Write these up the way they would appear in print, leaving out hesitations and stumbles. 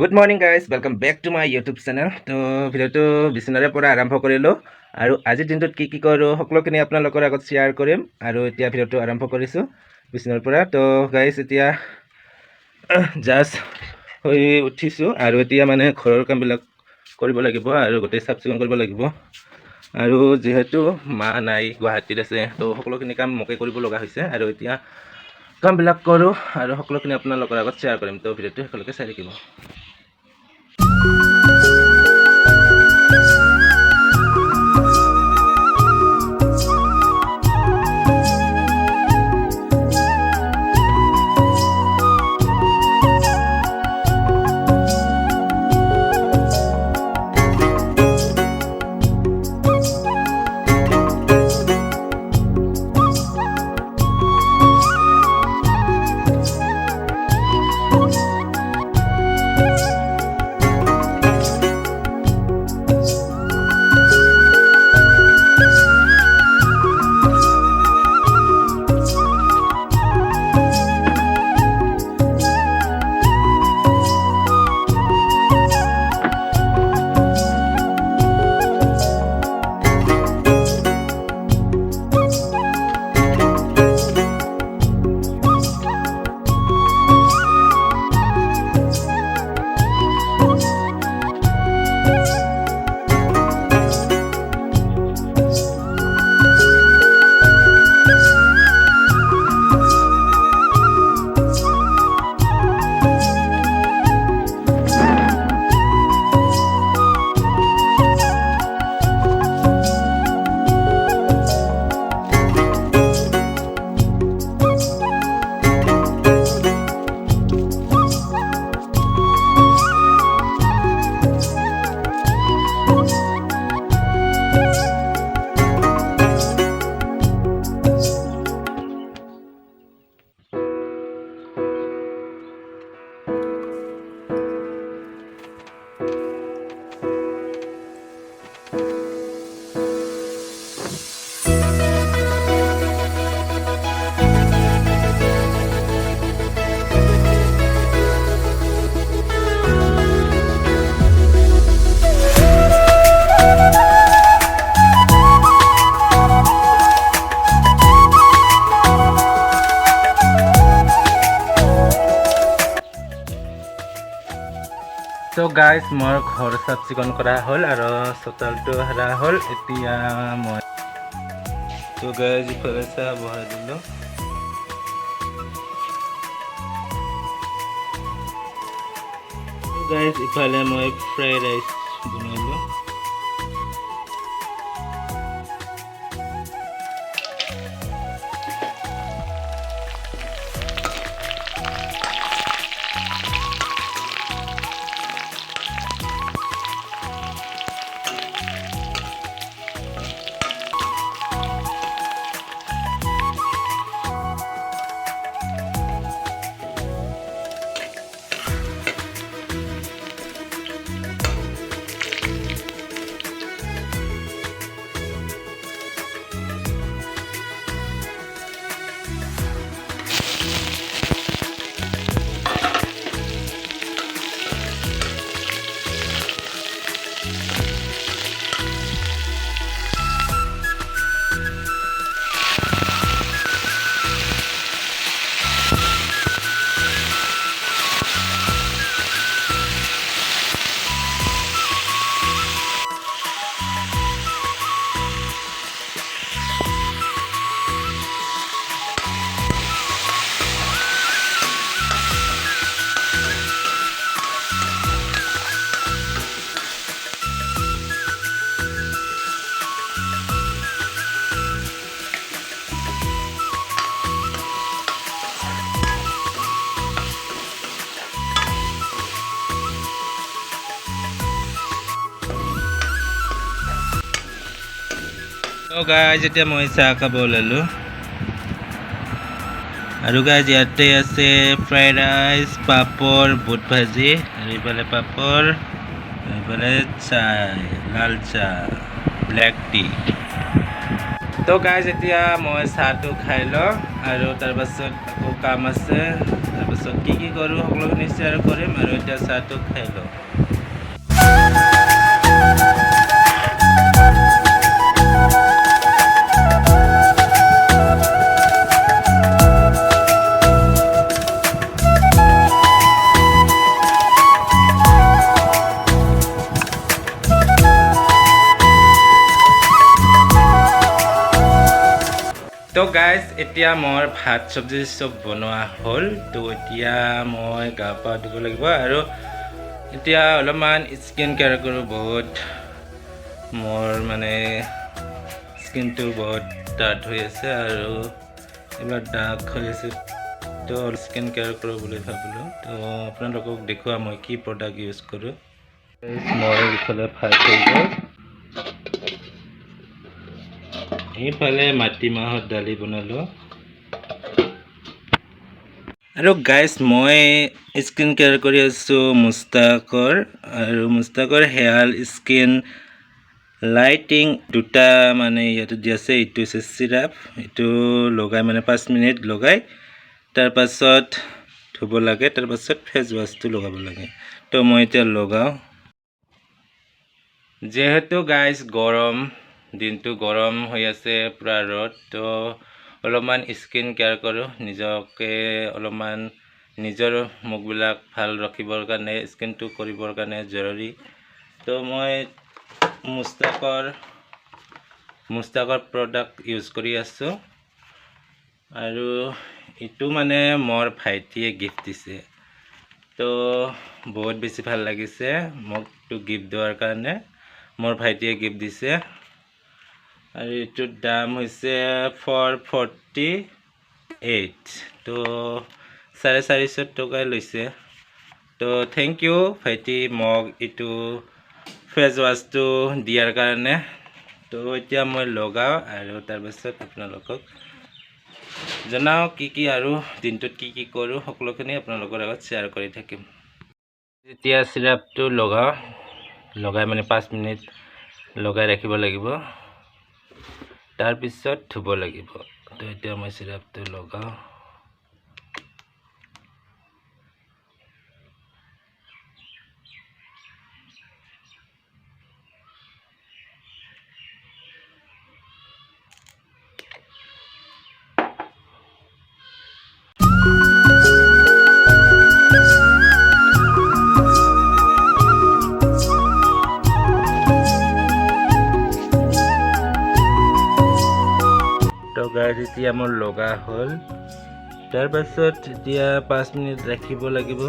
Good morning guys, welcome back to my YouTube channel. তো ভিডিঅ'টো বিচনাৰে পৰা আৰম্ভ কৰিলোঁ আৰু আজিৰ দিনটোত কি কৰোঁ সকলোখিনি আপোনালোকৰ আগত শ্বেয়াৰ কৰিম। আৰু এতিয়া ভিডিঅ'টো আৰম্ভ কৰিছোঁ বিচনাৰ পৰা। তো গাইজ এতিয়া জাষ্ট হৈ উঠিছোঁ আৰু এতিয়া মানে ঘৰৰ কামবিলাক কৰিব লাগিব আৰু গোটেই চাফ চিকুণ কৰিব লাগিব। আৰু যিহেতু মা নাই, গুৱাহাটীত আছে, তো সকলোখিনি কাম মোকে কৰিব লগা হৈছে আৰু এতিয়া কামবিলাক কৰোঁ আৰু সকলোখিনি আপোনালোকৰ আগত শ্বেয়াৰ কৰিম। তো ভিডিঅ'টো শেষলৈকে চাই থাকিব। তো গাইজ মোৰ ঘৰ চাফ চিকুণ কৰা হ'ল আৰু চোতালটো সাৰা হ'ল। এতিয়া মই তো গাইজ ইফালে চাহ বহাই দিলোঁ। গাইজ ইফালে মই ফ্ৰাইড ৰাইচ বনালোঁ। তো গাইজ এতিয়া মই চাহ খাব ওলালোঁ আৰু গাইজ ইয়াতে আছে ফ্ৰাইড ৰাইচ, পাপৰ, বুট ভাজি আৰু এইফালে পাপৰ, এইফালে চাহ, লাল চাহ, ব্লেক টি। তো গাইজ এতিয়া মই চাহটো খাই লওঁ আৰু তাৰপাছত আকৌ কাম আছে, তাৰপাছত তাৰপাছত কি কৰোঁ সকলোখিনি শ্বেয়াৰ কৰিম আৰু এতিয়া চাহটো খাই লওঁ। তো গাইজ এতিয়া মোৰ ভাত চব্জি চব বনোৱা হ'ল। তো এতিয়া মই গা পা ধুব লাগিব আৰু এতিয়া অলপমান স্কিন কেয়াৰ কৰোঁ। বহুত মোৰ মানে স্কিনটো বহুত ডাঠ হৈ আছে আৰু এইবিলাক দাগ হৈ আছে। তো স্কিন কেয়াৰ কৰোঁ বুলি ভাবিলোঁ। তো আপোনালোকক দেখুৱা মই কি প্ৰডাক্ট ইউজ কৰোঁ। মই ইফালে ভাত হৈ গ'ল, এইফালে মাটিমাহৰ দালি বনালোঁ। আৰু গাইজ মই স্কিন কেয়াৰ কৰি আছোঁ মুস্তাকৰ, আৰু মুস্তাকৰ হেয়াৰ স্কিন লাইটিং দুটা মানে ইয়াতে দি আছে। এইটো হৈছে চিৰাপ, এইটো লগাই মানে 5 মিনিট লগাই তাৰপাছত ধুব লাগে, তাৰপাছত ফেচ ৱাছটো লগাব লাগে। তো মই এতিয়া লগাওঁ। যিহেতু গাইজ গৰম, দিনটো গৰম হৈ আছে, পূৰা ৰ'দ, তো অলপমান স্কিন কেয়াৰ কৰোঁ। নিজকে অলপমান নিজৰ মুখবিলাক ভাল ৰাখিবৰ কাৰণে, স্কিনটো কৰিবৰ কাৰণে জৰুৰী। তো মই মুস্তাকৰ প্ৰডাক্ট ইউজ কৰি আছোঁ। আৰু এইটো মানে মোৰ ভাইটিয়ে গিফ্ট দিছে, তো বহুত বেছি ভাল লাগিছে মোকটো গিফ্ট দিয়াৰ কাৰণে। মোৰ ভাইটিয়ে গিফ্ট দিছে আৰু এইটোৰ দাম হৈছে 448, তো 450 টকাই লৈছে। তো থেংক ইউ ভাইটি মোক এইটো ফেচ ৱাছটো দিয়াৰ কাৰণে। তো এতিয়া মই লগাওঁ আৰু তাৰপাছত আপোনালোকক জনাওঁ কি আৰু দিনটোত কি কৰোঁ, সকলোখিনি আপোনালোকৰ আগত শ্বেয়াৰ কৰি থাকিম। এতিয়া চিৰাপটো লগাই মানে 5 মিনিট লগাই ৰাখিব লাগিব, তাৰপিছত ধুব লাগিব। তো এতিয়া মই চিৰাপটো লগাওঁ। তো গাইজ এতিয়া মোৰ লগা হ'ল, তাৰপাছত এতিয়া 5 মিনিট ৰাখিব লাগিব।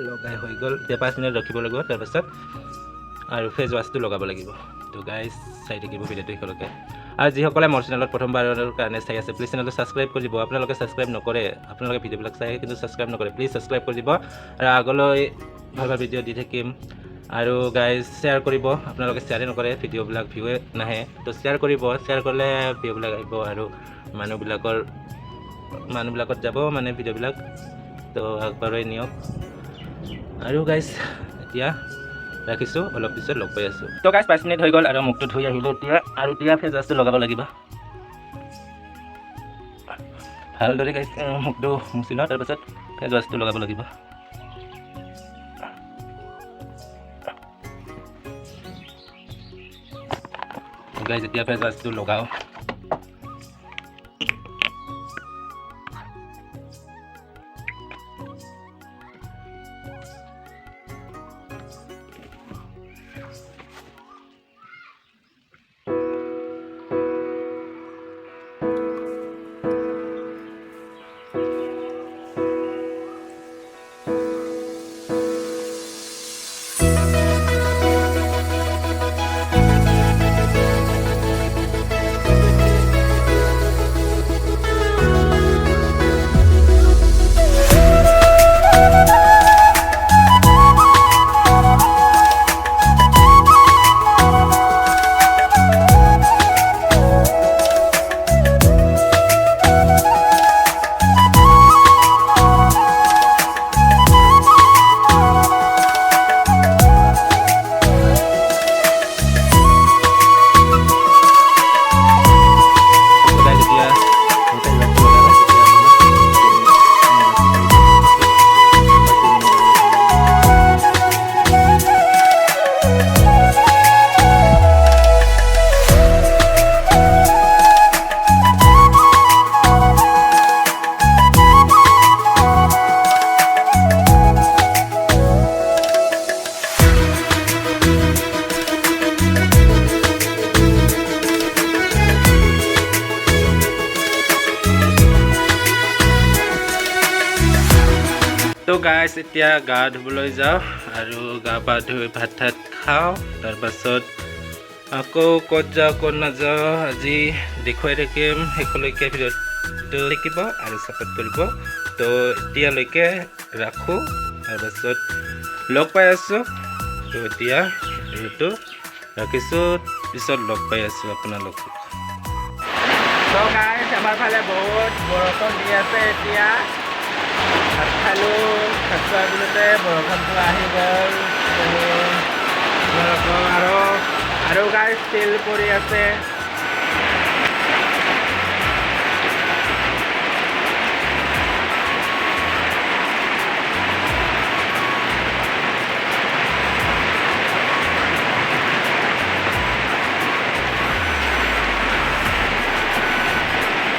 লগাই হৈ গ'ল, এতিয়া 5 মিনিট ৰাখিব লাগিব, তাৰপাছত আৰু ফেচ ৱাছটো লগাব লাগিব। তো গাইজ চাই থাকিব ভিডিঅ'টো একেলগে। আৰু যিসকলে মোৰ চেনেলত প্ৰথমবাৰৰ কাৰণে চাই আছে, প্লিজ চেনেলটো ছাবস্ক্ৰাইব কৰি দিব। আপোনালোকে ছাবস্ক্ৰাইব নকৰে, আপোনালোকে ভিডিঅ'বিলাক চাই কিন্তু ছাবস্ক্ৰাইব নকৰে, প্লিজ ছাবস্ক্ৰাইব কৰি দিব। আৰু আগলৈ ভাল ভাল ভিডিঅ' দি থাকিম। আৰু গাইজ শ্বেয়াৰ কৰিব, আপোনালোকে শ্বেয়াৰে নকৰে, ভিডিঅ'বিলাক ভিউৱে নাহে। তো শ্বেয়াৰ কৰিব, শ্বেয়াৰ কৰিলে ভিডিঅ'বিলাক আহিব আৰু মানুহবিলাকত যাব মানে ভিডিঅ'বিলাক। তো আগবাঢ়াই নিয়ক। আৰু গাইজ এতিয়া ৰাখিছোঁ, অলপ পিছত লগ পাই আছোঁ। তো গাইজ 5 মিনিট হৈ গ'ল আৰু মুখটো ধুই আহিলোঁ এতিয়া, আৰু এতিয়া ফেচ ৱাছটো লগাব লাগিব। ভালদৰে গাইজ মুখটো মুচি লওঁ, তাৰপাছত ফেচ ৱাছটো লগাব লাগিব। গাইজ এতিয়া ফেচ ৱাছটো লগাওঁ। গাইজ এতিয়া গা ধুবলৈ যাওঁ আৰু গা পা ধুই ভাত ঠাত খাওঁ তাৰপাছত আকৌ ক'ত যাওঁ ক'ত নাযাওঁ আজি দেখুৱাই থাকিম শেষলৈকে ভিডিঅ'টো দেখিব আৰু ছাপোৰ্ট কৰিব তো এতিয়ালৈকে ৰাখোঁ তাৰপাছত লগ পাই আছোঁ তো এতিয়া ভিডিঅ'টো ৰাখিছোঁ পিছত লগ পাই আছোঁ আপোনালোকক তো গাইজ আমাৰ ফালে বহুত বৰষুণ দি আছে এতিয়া ভাত খালোঁ ভাত খোৱাৰ পিছতে বৰষুণটো আহি গ'ল আৰু গাইজ তেল পৰি আছে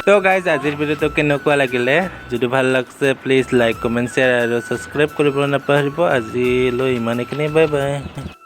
তো গাইজ আজিৰ ভিডিঅ'টো কেনেকুৱা লাগিলে যদি ভাল লাগছে প্লিজ লাইক কমেণ্ট শ্বেয়াৰ আৰু ছাবস্ক্ৰাইব কৰিবলৈ নাপাহৰিব আজিলৈ ইমানেখিনি বাই বাই